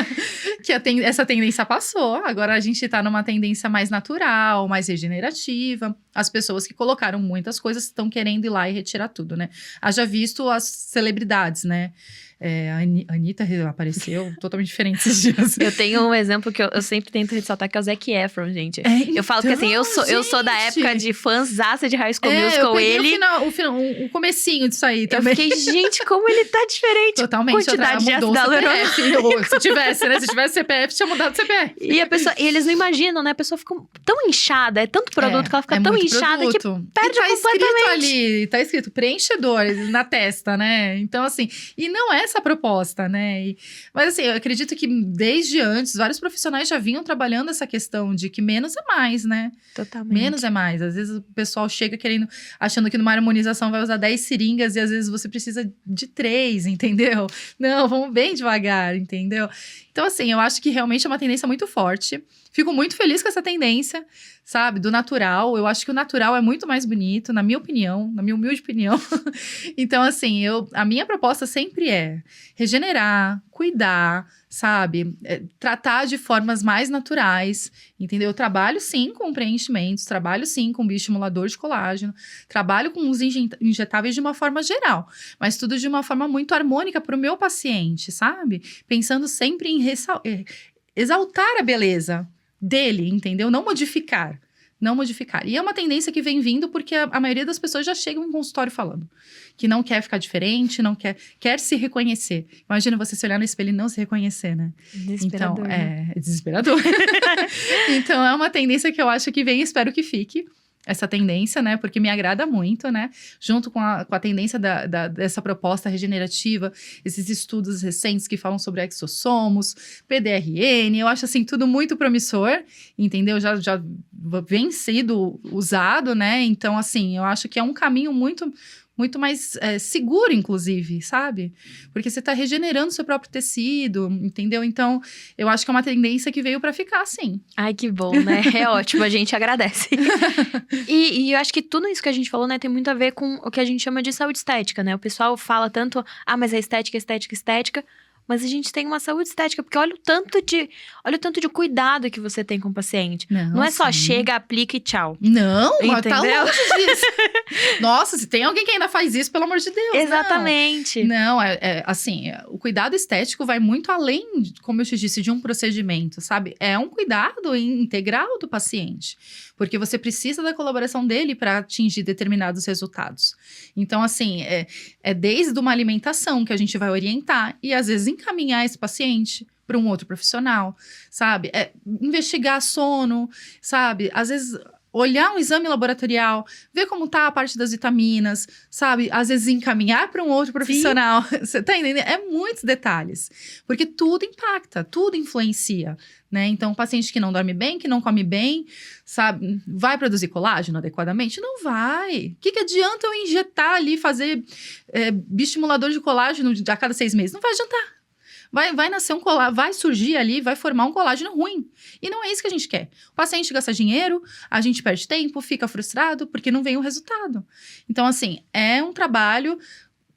que essa tendência passou, agora a gente tá numa tendência mais natural, mais regenerativa. As pessoas que colocaram muitas coisas estão querendo ir lá e retirar tudo, né? Haja visto as celebridades, né? A Anitta apareceu totalmente diferente esses dias. Eu tenho um exemplo que eu sempre tento ressaltar, que é o Zac Efron, gente. Eu falo que assim, eu sou da época de fãzaça de High School Musical. O comecinho disso aí também. Eu fiquei, gente, como ele tá diferente. Totalmente. Quantidade de ácido hialurônico. Se tivesse, né? Se tivesse CPF, tinha mudado o CPF. E eles não imaginam, né? A pessoa fica tão inchada, é tanto produto que ela fica tão inchada que perde completamente. Tá escrito preenchedor na testa, né? Então, assim, e não é essa proposta, né? Mas assim, eu acredito que desde antes, vários profissionais já vinham trabalhando essa questão de que menos é mais, né? Totalmente. Menos é mais. Às vezes o pessoal chega achando que numa harmonização vai usar 10 seringas e às vezes você precisa de 3, entendeu? Não, vamos bem devagar, entendeu? Então, assim, eu acho que realmente é uma tendência muito forte. Fico muito feliz com essa tendência, sabe? Do natural. Eu acho que o natural é muito mais bonito, na minha opinião, na minha humilde opinião. Então, assim, a minha proposta sempre é regenerar, cuidar, sabe? Tratar de formas mais naturais, entendeu? Eu trabalho, sim, com preenchimentos, trabalho, sim, com bioestimulador de colágeno, trabalho com os injetáveis de uma forma geral, mas tudo de uma forma muito harmônica para o meu paciente, sabe? Pensando sempre em exaltar a beleza dele, entendeu? Não modificar. E é uma tendência que vem vindo porque a maioria das pessoas já chega em um consultório falando que não quer ficar diferente, não quer se reconhecer. Imagina você se olhar no espelho e não se reconhecer, né? Desesperador. Então, é desesperador. Então, é uma tendência que eu acho que vem e espero que fique. Essa tendência, né? Porque me agrada muito, né? Junto com a tendência dessa proposta regenerativa, esses estudos recentes que falam sobre exossomos, PDRN, eu acho, assim, tudo muito promissor, entendeu? Já vem sido usado, né? Então, assim, eu acho que é um caminho muito mais seguro, inclusive, sabe? Porque você tá regenerando seu próprio tecido, entendeu? Então, eu acho que é uma tendência que veio pra ficar, sim. Ai, que bom, né? É ótimo, a gente agradece. E eu acho que tudo isso que a gente falou, né, tem muito a ver com o que a gente chama de saúde estética, né? O pessoal fala tanto, mas é estética, mas a gente tem uma saúde estética, porque olha o tanto de cuidado que você tem com o paciente. Não é só chega, aplica e tchau. Não, mas tá entendeu? longe disso. Nossa, se tem alguém que ainda faz isso, pelo amor de Deus. Exatamente. Não, assim, o cuidado estético vai muito além, como eu te disse, de um procedimento, sabe? É um cuidado integral do paciente. porque você precisa da colaboração dele para atingir determinados resultados. Então, assim, é desde uma alimentação que a gente vai orientar e, às vezes, encaminhar esse paciente para um outro profissional, sabe? Investigar sono, sabe? Às vezes, olhar um exame laboratorial, ver como tá a parte das vitaminas, sabe? Às vezes, encaminhar para um outro profissional. Você tá entendendo? É muitos detalhes. Porque tudo impacta, tudo influencia, né? Então, o paciente que não dorme bem, que não come bem, sabe? Vai produzir colágeno adequadamente? Não vai. O que adianta eu injetar ali, fazer bioestimulador de colágeno a cada 6 meses? Não vai adiantar. Vai nascer um colágeno, vai surgir ali, vai formar um colágeno ruim. E não é isso que a gente quer. O paciente gasta dinheiro, a gente perde tempo, fica frustrado, porque não vem o resultado. Então, assim, é um trabalho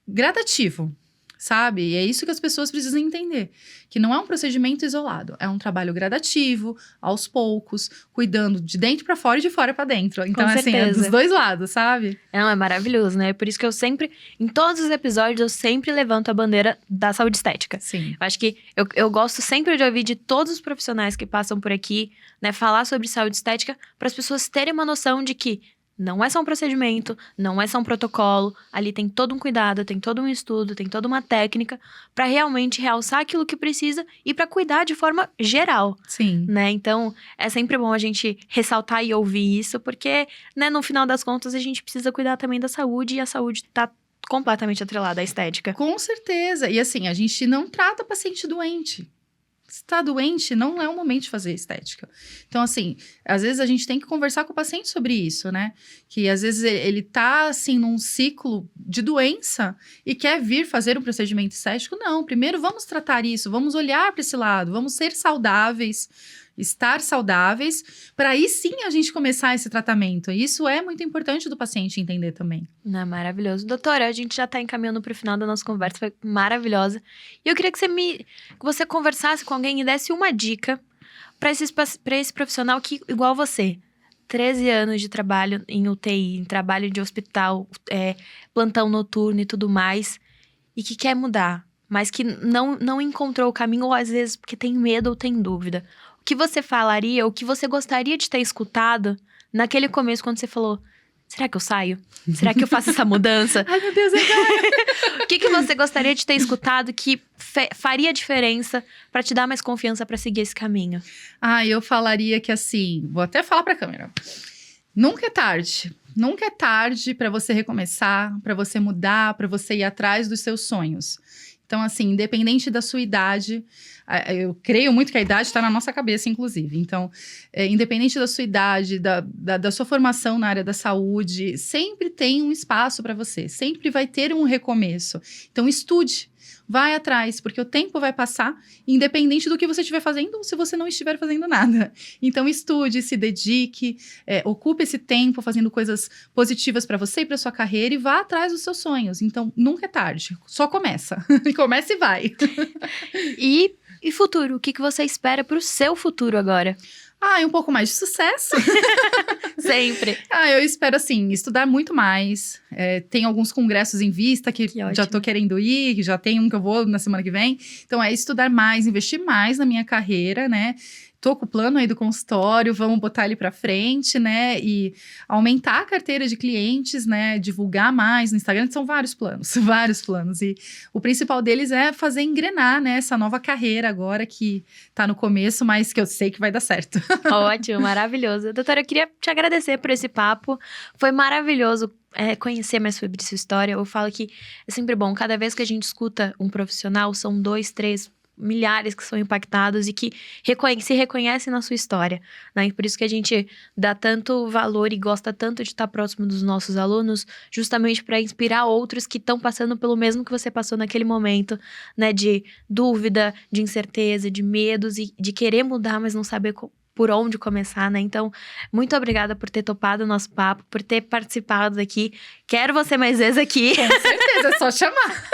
gradativo, sabe? E é isso que as pessoas precisam entender. Que não é um procedimento isolado. É um trabalho gradativo, aos poucos, cuidando de dentro para fora e de fora para dentro. Então, assim, é dos dois lados, sabe? Não, é maravilhoso, né? Por isso que eu sempre, em todos os episódios, eu sempre levanto a bandeira da saúde estética. Sim. Eu acho que eu gosto sempre de ouvir de todos os profissionais que passam por aqui, né? Falar sobre saúde estética para as pessoas terem uma noção de que não é só um procedimento, não é só um protocolo. Ali tem todo um cuidado, tem todo um estudo, tem toda uma técnica para realmente realçar aquilo que precisa e para cuidar de forma geral. Sim. Né? Então, é sempre bom a gente ressaltar e ouvir isso, porque, né, no final das contas, a gente precisa cuidar também da saúde e a saúde tá completamente atrelada à estética. Com certeza. E assim, a gente não trata paciente doente. Se está doente, não é o momento de fazer estética. Então, assim, às vezes a gente tem que conversar com o paciente sobre isso, né? Que às vezes ele tá, assim, num ciclo de doença e quer vir fazer um procedimento estético. Não, primeiro vamos tratar isso, vamos olhar para esse lado, vamos ser saudáveis, estar saudáveis, para aí sim a gente começar esse tratamento. E isso é muito importante do paciente entender também. Não, maravilhoso. Doutora, a gente já está encaminhando para o final da nossa conversa, foi maravilhosa. E eu queria que você conversasse com alguém e desse uma dica para esse profissional que, igual você, 13 anos de trabalho em UTI, em trabalho de hospital, plantão noturno e tudo mais, e que quer mudar, mas que não encontrou o caminho, ou às vezes porque tem medo ou tem dúvida. O que você falaria, o que você gostaria de ter escutado naquele começo, quando você falou, será que eu saio? Será que eu faço essa mudança? Ai, meu Deus, O que você gostaria de ter escutado que faria diferença para te dar mais confiança para seguir esse caminho? Eu falaria que assim, vou até falar para a câmera. Nunca é tarde. Nunca é tarde para você recomeçar, para você mudar, para você ir atrás dos seus sonhos. Então, assim, independente da sua idade, eu creio muito que a idade está na nossa cabeça, inclusive. Então, independente da sua idade, da sua formação na área da saúde, sempre tem um espaço para você. Sempre vai ter um recomeço. Então, estude. Vai atrás, porque o tempo vai passar, independente do que você estiver fazendo ou se você não estiver fazendo nada. Então, estude, se dedique, ocupe esse tempo fazendo coisas positivas para você e para sua carreira e vá atrás dos seus sonhos. Então, nunca é tarde, só começa. Começa e vai. E futuro? O que você espera para o seu futuro agora? Um pouco mais de sucesso. Sempre. Eu espero, assim, estudar muito mais. Tem alguns congressos em vista que já tô querendo ir, que já tem um que eu vou na semana que vem. Então, estudar mais, investir mais na minha carreira, né? Tô com o plano aí do consultório, vamos botar ele para frente, né? E aumentar a carteira de clientes, né? Divulgar mais no Instagram. São vários planos, vários planos. E o principal deles é fazer engrenar, né? Essa nova carreira agora que tá no começo, mas que eu sei que vai dar certo. Ótimo, maravilhoso. Doutora, eu queria te agradecer por esse papo. Foi maravilhoso conhecer mais sobre sua história. Eu falo que é sempre bom, cada vez que a gente escuta um profissional, são 2, 3 milhares que são impactados e que se reconhecem na sua história, né? E por isso que a gente dá tanto valor e gosta tanto de estar próximo dos nossos alunos, justamente para inspirar outros que estão passando pelo mesmo que você passou naquele momento, né? De dúvida, de incerteza, de medos e de querer mudar, mas não saber por onde começar, né? Então, muito obrigada por ter topado o nosso papo, por ter participado aqui. Quero você mais vezes aqui. Com certeza, é só chamar.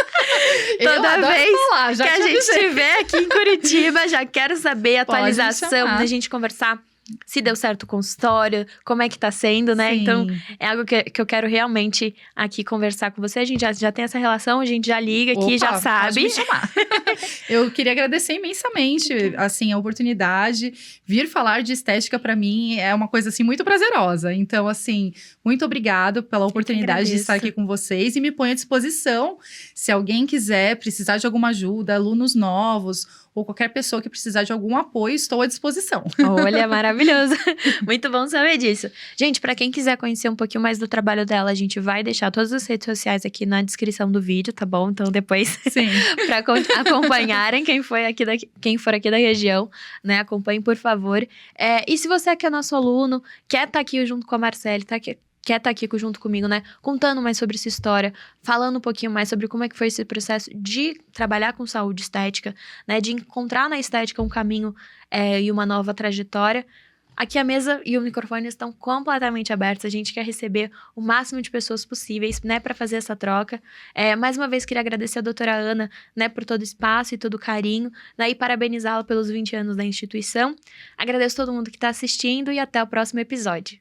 Toda vez que a gente estiver aqui em Curitiba, já quero saber a atualização, da gente conversar se deu certo o consultório, como é que tá sendo, né? Sim. Então, é algo que eu quero realmente aqui conversar com você. A gente já tem essa relação, a gente já liga aqui, já Pode sabe. me chamar. Eu queria agradecer imensamente, assim, a oportunidade. Vir falar de estética para mim é uma coisa, assim, muito prazerosa. Então, assim, muito obrigado pela oportunidade de estar aqui com vocês e me ponho à disposição. Se alguém quiser, precisar de alguma ajuda, alunos novos ou qualquer pessoa que precisar de algum apoio, estou à disposição. Olha, maravilhoso. Muito bom saber disso. Gente, para quem quiser conhecer um pouquinho mais do trabalho dela, a gente vai deixar todas as redes sociais aqui na descrição do vídeo, tá bom? Então depois, para acompanharem quem for aqui da região, né? Acompanhem, por favor. E se você que é nosso aluno, quer estar aqui junto com a Marcele, quer estar aqui junto comigo, né? Contando mais sobre sua história, falando um pouquinho mais sobre como é que foi esse processo de trabalhar com saúde estética, né? De encontrar na estética um caminho e uma nova trajetória. Aqui a mesa e o microfone estão completamente abertos. A gente quer receber o máximo de pessoas possíveis, né? Para fazer essa troca. Mais uma vez, queria agradecer a doutora Ana, né? Por todo o espaço e todo o carinho, né? E parabenizá-la pelos 20 anos da instituição. Agradeço todo mundo que está assistindo e até o próximo episódio.